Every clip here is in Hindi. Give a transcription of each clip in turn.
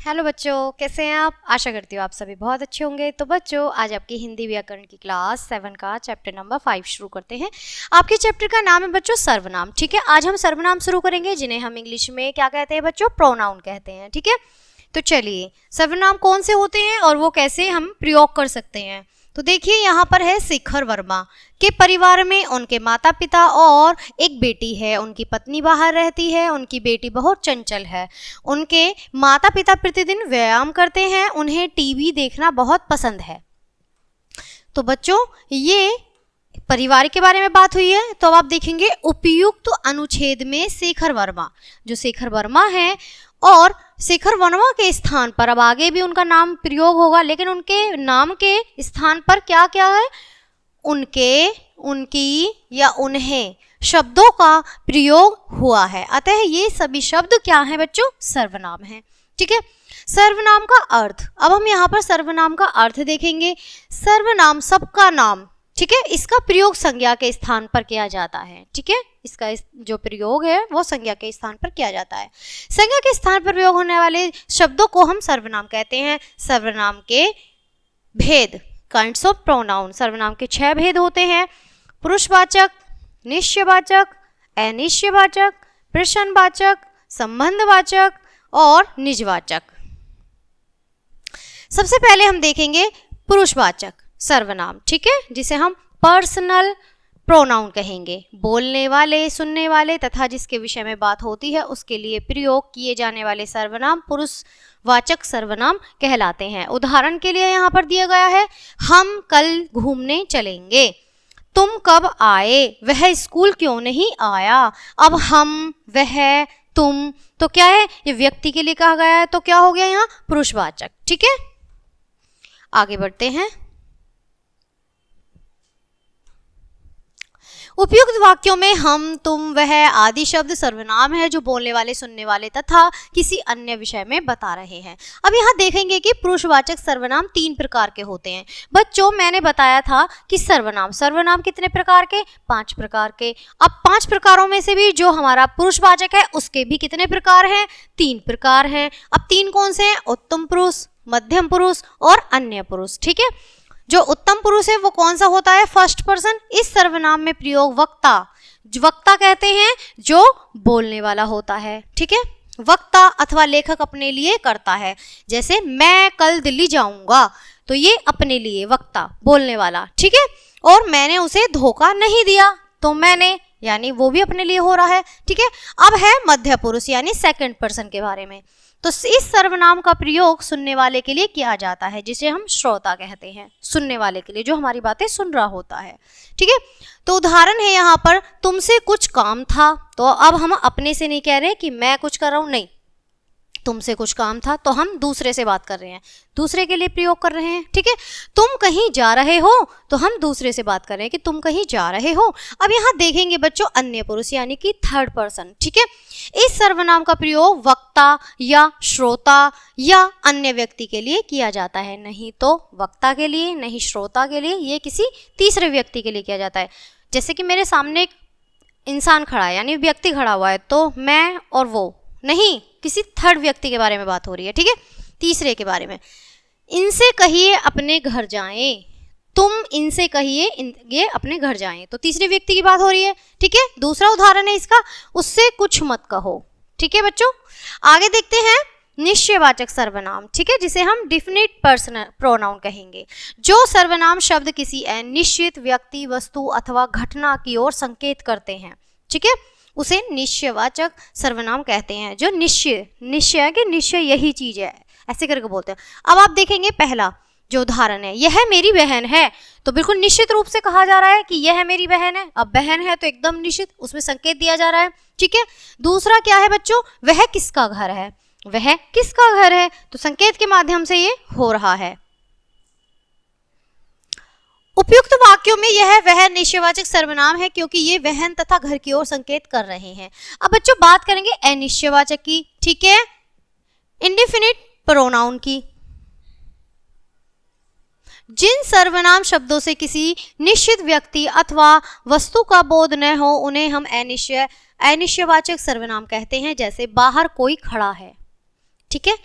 हेलो बच्चों, कैसे हैं आप। आशा करती हूँ आप सभी बहुत अच्छे होंगे। तो बच्चों, आज आपकी हिंदी व्याकरण की क्लास 7 का चैप्टर नंबर 5 शुरू करते हैं। आपके चैप्टर का नाम है बच्चों सर्वनाम। ठीक है, आज हम सर्वनाम शुरू करेंगे जिन्हें हम इंग्लिश में क्या कहते हैं बच्चों, प्रोनाउन कहते हैं। ठीक है, तो चलिए सर्वनाम कौन से होते हैं और वो कैसे हम प्रयोग कर सकते हैं। तो देखिए यहाँ पर है शेखर वर्मा के परिवार में उनके माता पिता और एक बेटी है। उनकी पत्नी बाहर रहती है, उनकी बेटी बहुत चंचल है। उनके माता पिता प्रतिदिन व्यायाम करते हैं, उन्हें टीवी देखना बहुत पसंद है। तो बच्चों ये परिवार के बारे में बात हुई है। तो अब आप देखेंगे उपयुक्त अनुच्छेद में शेखर वर्मा, जो शेखर वर्मा है और शेखर वर्मा के स्थान पर, अब आगे भी उनका नाम प्रयोग होगा लेकिन उनके नाम के स्थान पर क्या क्या है, उनके, उनकी या उन्हें शब्दों का प्रयोग हुआ है। अतः ये सभी शब्द क्या हैं बच्चों, सर्वनाम हैं। ठीक है, सर्वनाम का अर्थ, अब हम यहाँ पर सर्वनाम का अर्थ देखेंगे। सर्वनाम सबका नाम, ठीक है, इसका प्रयोग संज्ञा के स्थान पर किया जाता है। ठीक है, इसका जो प्रयोग है वो संज्ञा के स्थान पर किया जाता है। संज्ञा के स्थान पर प्रयोग होने वाले शब्दों को हम सर्वनाम कहते हैं। सर्वनाम के भेद, काइंड्स ऑफ प्रोनाउन, सर्वनाम के 6 भेद होते हैं। पुरुषवाचक, निश्चयवाचक, अनिश्चयवाचक, प्रश्नवाचक, संबंधवाचक और निजवाचक। सबसे पहले हम देखेंगे पुरुषवाचक सर्वनाम, ठीक है, जिसे हम पर्सनल प्रोनाउन कहेंगे। बोलने वाले, सुनने वाले तथा जिसके विषय में बात होती है उसके लिए प्रयोग किए जाने वाले सर्वनाम पुरुषवाचक सर्वनाम कहलाते हैं। उदाहरण के लिए यहाँ पर दिया गया है, हम कल घूमने चलेंगे। तुम कब आए, वह स्कूल क्यों नहीं आया। अब हम, वह, तुम, तो क्या है, ये व्यक्ति के लिए कहा गया है, तो क्या हो गया यहाँ पुरुषवाचक। ठीक है, आगे बढ़ते हैं। उपयुक्त वाक्यों में हम, तुम, वह आदि शब्द सर्वनाम है जो बोलने वाले, सुनने वाले तथा किसी अन्य विषय में बता रहे हैं। अब यहाँ देखेंगे कि पुरुषवाचक सर्वनाम 3 प्रकार के होते हैं। बच्चों मैंने बताया था कि सर्वनाम कितने प्रकार के, 5 प्रकार के। अब 5 प्रकारों में से भी जो हमारा पुरुषवाचक है उसके भी कितने प्रकार हैं, 3 प्रकार हैं। अब 3 कौन से हैं, उत्तम पुरुष, मध्यम पुरुष और अन्य पुरुष। ठीक है, जो उत्तम पुरुष है वो कौन सा होता है, फर्स्ट पर्सन। इस सर्वनाम में प्रयोग वक्ता, वक्ता कहते हैं जो बोलने वाला होता है। ठीक है, वक्ता अथवा लेखक अपने लिए करता है। जैसे मैं कल दिल्ली जाऊंगा, तो ये अपने लिए वक्ता, बोलने वाला। ठीक है, और मैंने उसे धोखा नहीं दिया, तो मैंने, यानी वो भी अपने लिए हो रहा है। ठीक है, अब है मध्य पुरुष यानी सेकंड पर्सन के बारे में। तो इस सर्वनाम का प्रयोग सुनने वाले के लिए किया जाता है, जिसे हम श्रोता कहते हैं। सुनने वाले के लिए, जो हमारी बातें सुन रहा होता है। ठीक है, तो उदाहरण है यहाँ पर, तुमसे कुछ काम था। तो अब हम अपने से नहीं कह रहे कि मैं कुछ कर रहा हूँ, नहीं, तुमसे कुछ काम था, तो हम दूसरे से बात कर रहे हैं, दूसरे के लिए प्रयोग कर रहे हैं। ठीक है, तुम कहीं जा रहे हो, तो हम दूसरे से बात कर रहे हैं कि तुम कहीं जा रहे हो। अब यहाँ देखेंगे बच्चों अन्य पुरुष यानी कि थर्ड पर्सन। ठीक है, इस सर्वनाम का प्रयोग वक्ता या श्रोता या अन्य व्यक्ति के लिए किया जाता है, नहीं तो वक्ता के लिए, नहीं श्रोता के लिए, ये किसी तीसरे व्यक्ति के लिए किया जाता है। जैसे कि मेरे सामने एक इंसान खड़ा है यानी व्यक्ति खड़ा हुआ है, तो मैं और वो नहीं, किसी थर्ड व्यक्ति के बारे में बात हो रही है। ठीक है, तीसरे के बारे में। इनसे कहिए अपने घर जाएं, तुम इनसे कहिए ये अपने घर जाएं, तो तीसरे व्यक्ति की बात हो रही है। ठीक है, दूसरा उदाहरण है इसका, उससे कुछ मत कहो। ठीक है बच्चों, आगे देखते हैं निश्चयवाचक सर्वनाम। ठीक है, जिसे हम डिफिनिट पर्सनल प्रोनाउन कहेंगे। जो सर्वनाम शब्द किसी निश्चित व्यक्ति, वस्तु अथवा घटना की ओर संकेत करते हैं, ठीक है, उसे निश्चयवाचक सर्वनाम कहते हैं। जो निश्चय कि निश्चय यही चीज है, ऐसे करके बोलते हैं। अब आप देखेंगे पहला जो उदाहरण है, यह मेरी बहन है, तो बिल्कुल निश्चित रूप से कहा जा रहा है कि यह मेरी बहन है। अब बहन है तो एकदम निश्चित, उसमें संकेत दिया जा रहा है। ठीक है, दूसरा क्या है बच्चों, वह किसका घर है, वह किसका घर है, तो संकेत के माध्यम से ये हो रहा है। उपयुक्त वाक्यों में यह वह निश्चयवाचक सर्वनाम है क्योंकि ये वहन तथा घर की ओर संकेत कर रहे हैं। अब बच्चों बात करेंगे अनिश्चयवाचक की। ठीक है, इंडेफिनिट प्रोनाउन की। जिन सर्वनाम शब्दों से किसी निश्चित व्यक्ति अथवा वस्तु का बोध न हो उन्हें हम अनिश्चयवाचक सर्वनाम कहते हैं। जैसे बाहर कोई खड़ा है, ठीक है,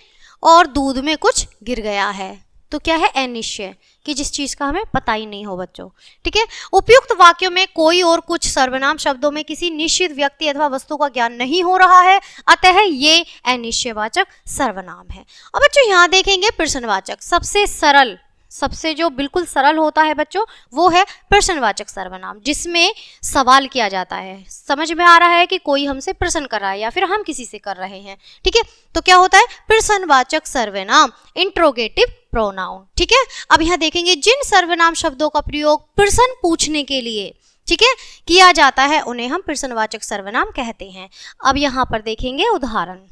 और दूध में कुछ गिर गया है। तो क्या है, अनिश्चय, कि जिस चीज का हमें पता ही नहीं हो बच्चों। ठीक है, उपयुक्त वाक्यों में कोई और कुछ सर्वनाम शब्दों में किसी निश्चित व्यक्ति अथवा वस्तु का ज्ञान नहीं हो रहा है, अतः ये अनिश्चयवाचक सर्वनाम है। अब बच्चों यहाँ देखेंगे प्रश्नवाचक। सबसे सरल, सबसे जो बिल्कुल सरल होता है बच्चों, वो है प्रश्नवाचक सर्वनाम, जिसमें सवाल किया जाता है। समझ में आ रहा है कि कोई हमसे प्रश्न कर रहा है या फिर हम किसी से कर रहे हैं। ठीक है, तो क्या होता है, प्रश्नवाचक सर्वनाम, इंट्रोगेटिव प्रोनाउन। ठीक है, अब यहाँ देखेंगे जिन सर्वनाम शब्दों का प्रयोग प्रश्न पूछने के लिए, ठीक है, किया जाता है, उन्हें हम प्रश्नवाचक सर्वनाम कहते हैं। अब यहाँ पर देखेंगे उदाहरण।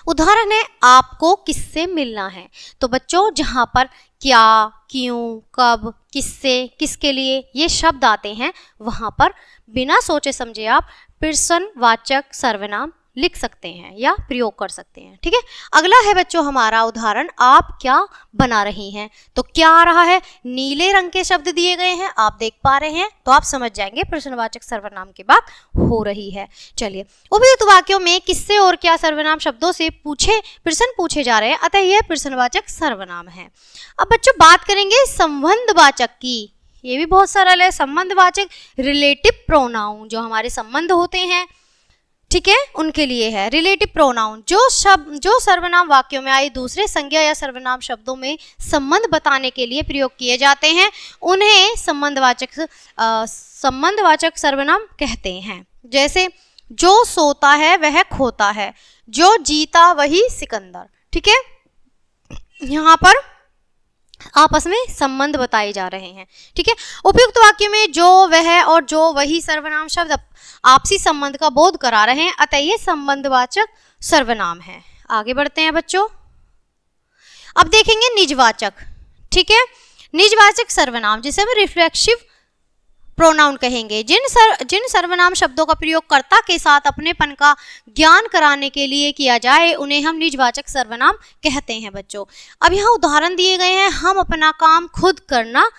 उदाहरण है आपको किससे मिलना है। तो बच्चों जहां पर क्या, क्यों, कब, किससे, किसके लिए ये शब्द आते हैं, वहां पर बिना सोचे समझे आप प्रश्नवाचक सर्वनाम लिख सकते हैं या प्रयोग कर सकते हैं। ठीक है, अगला है बच्चों हमारा उदाहरण, आप क्या बना रही हैं। तो क्या आ रहा है, नीले रंग के शब्द दिए गए हैं, आप देख पा रहे हैं, तो आप समझ जाएंगे प्रश्नवाचक सर्वनाम की बात हो रही है। चलिए, उपयुक्त वाक्यों में किससे और क्या सर्वनाम शब्दों से प्रश्न पूछे जा रहे हैं, अतः यह प्रश्नवाचक सर्वनाम है। अब बच्चों बात करेंगे संबंधवाचक की। ये भी बहुत सरल है। संबंधवाचक रिलेटिव प्रोनाउन, जो हमारे संबंध होते हैं, ठीक है, उनके लिए है। रिलेटिव प्रोनाउन जो सर्वनाम वाक्यों में आई दूसरे संज्ञा या सर्वनाम शब्दों में संबंध बताने के लिए प्रयोग किए जाते हैं, उन्हें संबंधवाचक सर्वनाम कहते हैं। जैसे जो सोता है वह खोता है, जो जीता वही सिकंदर। ठीक है, यहाँ पर आपस में संबंध बताए जा रहे हैं। ठीक है, उपयुक्त वाक्य में जो वह और जो वही सर्वनाम शब्द आपसी संबंध का बोध करा रहे हैं, अतः ये संबंधवाचक सर्वनाम है। आगे बढ़ते हैं बच्चों, अब देखेंगे निजवाचक। ठीक है, निजवाचक सर्वनाम जिसे हम रिफ्लेक्सिव प्रोनाउन कहेंगे, जिन सर्वनाम शब्दों का प्रयोग कर्ता के साथ अपनेपन का ज्ञान कराने के लिए किया जाए, उन्हें हम निजवाचक सर्वनाम कहते हैं बच्चों। अब यहाँ उदाहरण दिए गए हैं, हम अपना काम खुद करना,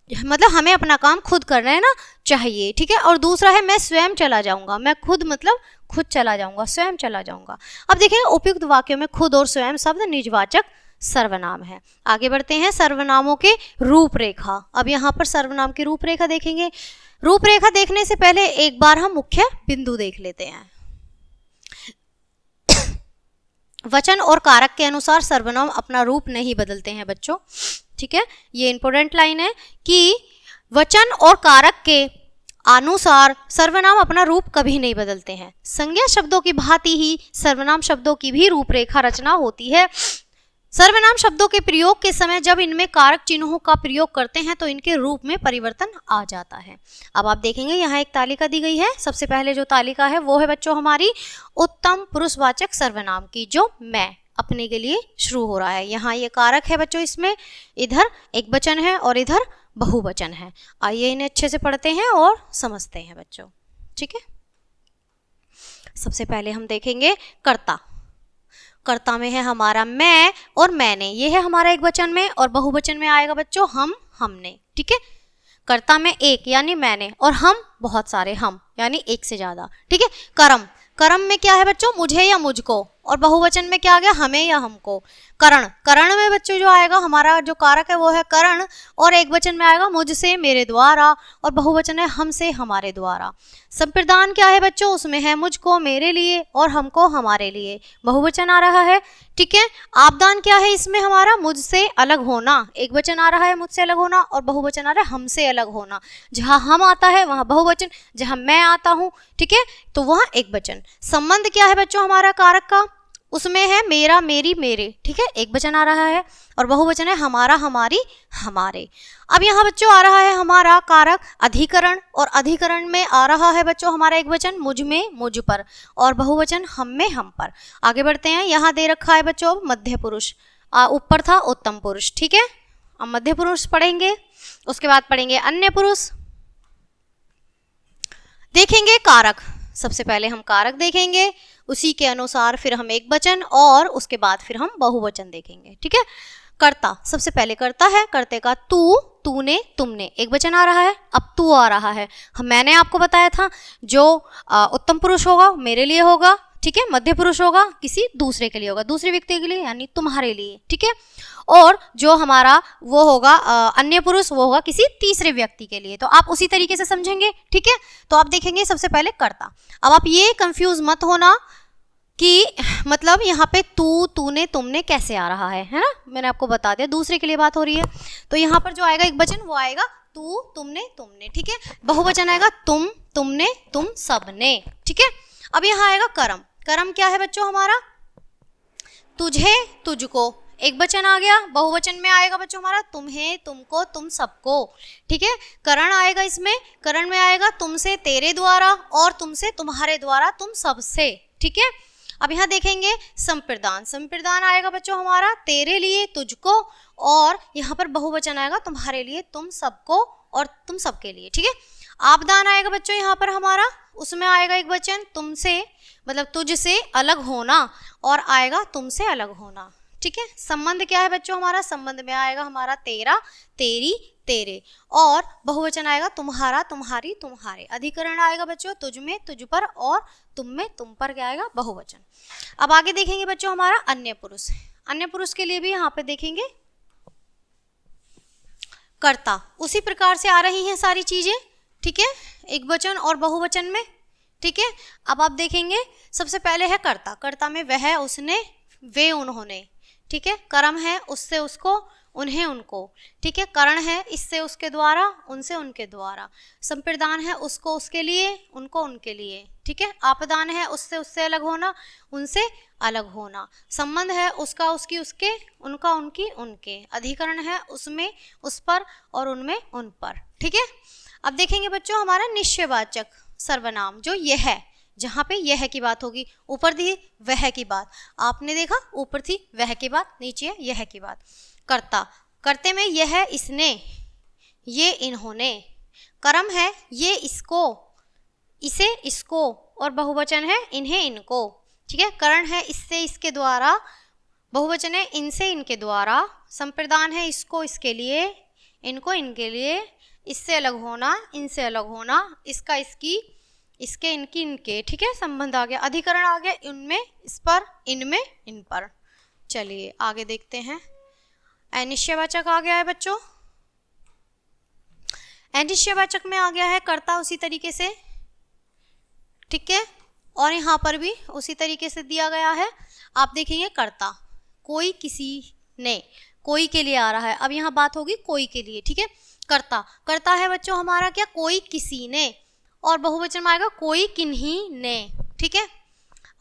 मतलब हमें अपना काम खुद करना चाहिए। ठीक है, और दूसरा है मैं स्वयं चला जाऊंगा। मैं खुद मतलब खुद चला जाऊंगा, स्वयं चला जाऊंगा। अब देखें उपयुक्त वाक्यों में खुद और स्वयं शब्द निजवाचक सर्वनाम है। आगे बढ़ते हैं सर्वनामों के रूपरेखा। अब यहाँ पर सर्वनाम की रूपरेखा देखेंगे। रूपरेखा देखने से पहले एक बार हम मुख्य बिंदु देख लेते हैं। वचन और कारक के अनुसार सर्वनाम अपना रूप नहीं बदलते हैं बच्चों। ठीक है, ये इंपॉर्टेंट लाइन है कि वचन और कारक के अनुसार सर्वनाम अपना रूप कभी नहीं बदलते हैं। संज्ञा शब्दों की भांति ही सर्वनाम शब्दों की भी रूपरेखा रचना होती है। सर्वनाम शब्दों के प्रयोग के समय जब इनमें कारक चिन्हों का प्रयोग करते हैं तो इनके रूप में परिवर्तन आ जाता है। अब आप देखेंगे यहाँ एक तालिका दी गई है। सबसे पहले जो तालिका है वो है बच्चों हमारी उत्तम पुरुषवाचक सर्वनाम की, जो मैं अपने के लिए शुरू हो रहा है। यहाँ ये कारक है बच्चों, इसमें इधर एक वचन है और इधर बहुवचन है। आइए इन्हें अच्छे से पढ़ते हैं और समझते हैं बच्चों। ठीक है, सबसे पहले हम देखेंगे कर्ता। कर्ता में है हमारा मैं और मैंने, ये है हमारा एक वचन में, और बहुवचन में आएगा बच्चों हम, हमने। ठीक है, कर्ता में एक यानी मैंने, और हम बहुत सारे, हम यानी एक से ज्यादा। ठीक है, कर्म, कर्म में क्या है बच्चों मुझे या मुझको, और बहुवचन में क्या आ गया हमें या हमको। करण, करण में बच्चों जो आएगा हमारा जो कारक है वो है करण, और एक वचन में आएगा मुझसे मेरे द्वारा, और बहुवचन है हमसे हमारे द्वारा। संप्रदान क्या है बच्चों, उसमें है मुझको मेरे लिए और हमको हमारे लिए, बहुवचन आ रहा है। ठीक है, आपदान क्या है इसमें हमारा मुझसे अलग होना, एक वचन आ रहा है मुझसे अलग होना, और बहुवचन आ रहा है हमसे अलग होना। जहां हम आता है वहां बहुवचन, जहां मैं आता हूं ठीक है तो वहां एक वचन। संबंध क्या है बच्चों हमारा कारक का, उसमें है मेरा मेरी मेरे। ठीक है, एक वचन आ रहा है, और बहुवचन है हमारा हमारी हमारे। अब यहाँ बच्चों आ रहा है हमारा कारक अधिकरण, और अधिकरण में आ रहा है बच्चों हमारा एक वचन मुझ में मुझ पर, और बहुवचन हम में हम पर। आगे बढ़ते हैं, यहाँ दे रखा है बच्चों मध्य पुरुष, ऊपर था उत्तम पुरुष। ठीक है, अब मध्य पुरुष पढ़ेंगे, उसके बाद पढ़ेंगे अन्य पुरुष। देखेंगे कारक, सबसे पहले हम कारक देखेंगे, उसी के अनुसार फिर हम एक वचन, और उसके बाद फिर हम बहुवचन देखेंगे। ठीक है, कर्ता, सबसे पहले कर्ता है, कर्ते का तू, तूने, तुमने, एक वचन आ रहा है, अब तू आ रहा है। मैंने आपको बताया था जो उत्तम पुरुष होगा मेरे लिए होगा, ठीक है, मध्य पुरुष होगा किसी दूसरे के लिए होगा, दूसरे व्यक्ति के लिए यानी तुम्हारे लिए, ठीक है। और जो हमारा वो होगा अन्य पुरुष, वो होगा किसी तीसरे व्यक्ति के लिए। तो आप उसी तरीके से समझेंगे, ठीक है। तो आप देखेंगे सबसे पहले कर्ता। अब आप ये कंफ्यूज मत होना कि मतलब यहाँ पे तू, तूने, तुमने कैसे आ रहा है ना, मैंने आपको बता दिया दूसरे के लिए बात हो रही है। तो यहाँ पर जो आएगा एक वचन वो आएगा तू, तुमने, तुमने, ठीक है। बहुवचन आएगा तुम, तुमने, तुम सबने, ठीक है। अब यहाँ आएगा कर्म। कर्म क्या है बच्चों हमारा? तुझे, तुझको। एक वचन आ गया, बहुवचन में आएगा बच्चों हमारा तुम्हें, तुमको, तुम सबको, ठीक है। करण आएगा इसमें, करण में आएगा तुमसे, तेरे द्वारा, और तुमसे, तुम्हारे द्वारा, तुम सबसे, ठीक है। अब यहाँ देखेंगे संप्रदान। संप्रदान आएगा बच्चों हमारा तेरे लिए, तुझको, और यहाँ पर बहुवचन आएगा तुम्हारे लिए, तुम सबको और तुम सबके लिए, ठीक है। आपदान आएगा बच्चों यहाँ पर हमारा, उसमें आएगा एक वचन तुमसे, मतलब तुझसे अलग होना, और आएगा तुमसे अलग होना, ठीक है। संबंध क्या है बच्चों हमारा? संबंध में आएगा हमारा तेरा, तेरी, तेरे, और बहुवचन आएगा तुम्हारा, तुम्हारी, तुम्हारे। अधिकरण आएगा बच्चों तुझ में, तुझ पर, और तुम में, तुम पर, क्या आएगा? बहुवचन। अब आगे देखेंगे बच्चों हमारा अन्य पुरुष। अन्य पुरुष के लिए भी यहाँ पे देखेंगे कर्ता। उसी प्रकार से आ रही हैं सारी चीजें, ठीक है, एक वचन और बहुवचन में, ठीक है। अब आप देखेंगे सबसे पहले है कर्ता। कर्ता में वह, उसने, वे, उन्होंने, ठीक है। कर्म है उससे उसको, उन्हें, उनको, ठीक है। करण है इससे उसके द्वारा, उनसे उनके द्वारा। संप्रदान है उसको उसके लिए, उनको उनके लिए, ठीक है। आपदान है उससे उससे अलग होना, उनसे अलग होना। संबंध है उसका उसकी उसके, उनका उनकी उनके। अधिकरण है उसमें उस पर, और उनमें उन पर, ठीक है। अब देखेंगे बच्चों हमारा निश्चयवाचक सर्वनाम, जो यह है, जहाँ पे यह की बात होगी। ऊपर थी वह की बात, आपने देखा ऊपर थी वह की बात, नीचे यह की बात। कर्ता, कर्ते में यह, इसने, ये, इन्होंने। कर्म है ये, इसको, इसे, इसको, और बहुवचन है इन्हें, इनको, ठीक है। करण है इससे, इसके द्वारा, बहुवचन है इनसे, इनके द्वारा। संप्रदान है इसको, इसके लिए, इनको, इनके लिए, इससे अलग होना, इनसे अलग होना, इसका, इसकी, इसके, इनकी, इनके, ठीक है। संबंध आ गया। अधिकरण आ गया उनमें, इस पर, इनमें, इन पर। चलिए आगे देखते हैं। अनिश्चयवाचक आ गया है बच्चों। अनिश्चयवाचक में आ गया है कर्ता उसी तरीके से, ठीक है। और यहाँ पर भी उसी तरीके से दिया गया है। आप देखेंगे कर्ता, कोई, किसी ने, कोई के लिए आ रहा है। अब यहाँ बात होगी कोई के लिए, ठीक है। कर्ता, कर्ता है बच्चों हमारा क्या? कोई, किसी ने, और बहुवचन में आएगा कोई, किन्हीं ने, ठीक है।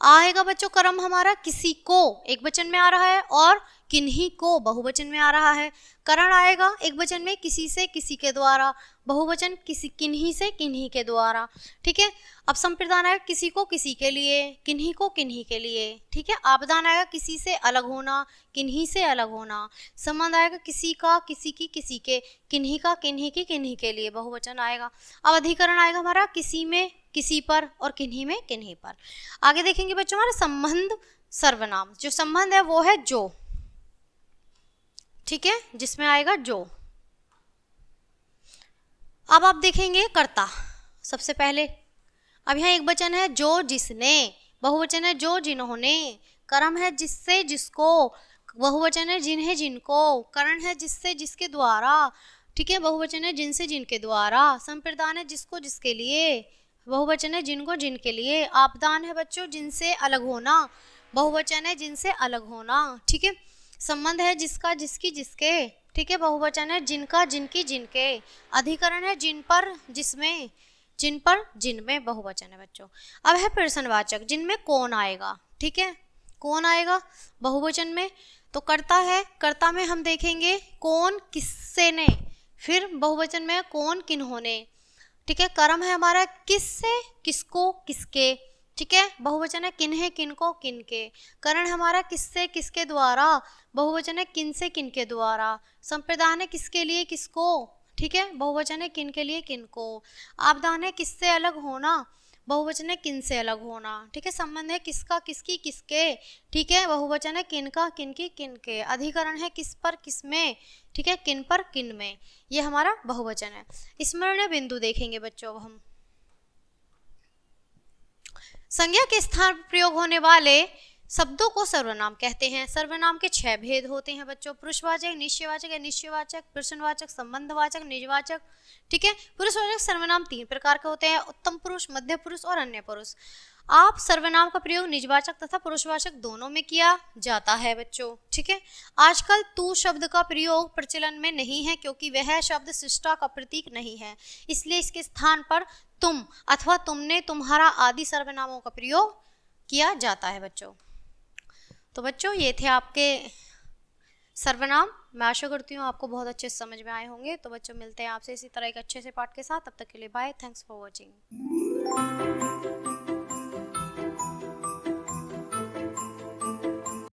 आएगा बच्चों कर्म हमारा किसी को, एक वचन में आ रहा है, और किन्हीं को बहुवचन में आ रहा है। करण आएगा एक वचन में किसी से, किसी के द्वारा, बहुवचन किसी, किन्हीं से, किन्हीं के द्वारा, ठीक है। अब संप्रदान आएगा किसी को, किसी के लिए, किन्हीं को, किन्हीं के लिए, ठीक है। आपदान आएगा किसी से अलग होना, किन्हीं से अलग होना। संबंध आएगा किसी का, किसी की, किसी के, किन्हीं का, किन्हीं की, किन्हीं के लिए, बहुवचन आएगा। अब अधिकरण आएगा हमारा किसी में, किसी पर, और किन्हीं में, किन्हीं पर। आगे देखेंगे बच्चों हमारा संबंध सर्वनाम। जो संबंध है वो है जो, ठीक है, जिसमें आएगा जो। अब आप देखेंगे कर्ता सबसे पहले। अब यहाँ एक वचन है जो, जिसने, बहुवचन है जो, जिन्होंने। कर्म है जिससे, जिसको, बहुवचन है जिन्हें, जिनको। करण है जिससे, जिसके द्वारा, ठीक है, बहुवचन है जिनसे, जिनके द्वारा। संप्रदान है जिसको, जिसके लिए, बहुवचन है जिनको, जिनके लिए। आपदान है बच्चों जिनसे अलग होना, बहुवचन है जिनसे अलग होना, ठीक है। संबंध है जिसका, जिसकी, जिसके, ठीक है, बहुवचन है जिनका, जिनकी, जिनके। अधिकरण है जिन पर, जिसमें, जिन पर, जिनमें, बहुवचन है बच्चों। अब है प्रश्नवाचक, जिनमें कौन आएगा, ठीक है। कौन आएगा बहुवचन में? तो कर्ता है, कर्ता में हम देखेंगे कौन, किससे ने, फिर बहुवचन में कौन, किन्होंने, ठीक है। कर्म है हमारा किससे, किसको, किसके, ठीक है, बहुवचन है किन्हें, किनको, किनके। करण हमारा किससे, किसके द्वारा, बहुवचन है किनसे, किनके द्वारा। संप्रदान है किसके लिए, किसको, ठीक है, बहुवचन है किनके लिए, किनको। आपदान है किससे अलग होना, बहुवचन है किनसे अलग होना, ठीक है। संबंध है किसका, किसकी, किसके, ठीक है, बहुवचन है किनका, किनकी, किनके। अधिकरण है किस पर, किसमें, ठीक है, किन पर, किन में। ये हमारा बहुवचन है। स्मरणीय बिंदु देखेंगे बच्चों अब हम। संज्ञा के स्थान पर प्रयोग होने वाले शब्दों को सर्वनाम कहते हैं। सर्वनाम के 6 भेद होते हैं बच्चों, पुरुषवाचक, निश्चयवाचक, अनिश्चयवाचक, प्रश्नवाचक, संबंधवाचक, निजवाचक। ठीक है, पुरुषवाचक सर्वनाम 3 प्रकार के होते हैं, उत्तम पुरुष, मध्य पुरुष और अन्य पुरुष। आप सर्वनाम का प्रयोग निजवाचक तथा पुरुषवाचक दोनों में किया जाता है बच्चों। ठीक है, आजकल तू शब्द का प्रयोग प्रचलन में नहीं है क्योंकि वह शब्द शिष्टा का प्रतीक नहीं है, इसलिए इसके स्थान पर तुम अथवा तुमने, तुम्हारा आदि सर्वनामों का प्रयोग किया जाता है बच्चों। तो बच्चों ये थे आपके सर्वनाम। मैं आशा करती हूँ आपको बहुत अच्छे समझ में आए होंगे। तो बच्चों मिलते हैं आपसे इसी तरह एक अच्छे से पाठ के साथ, तब तक के लिए बाय, थैंक्स फॉर वॉचिंग।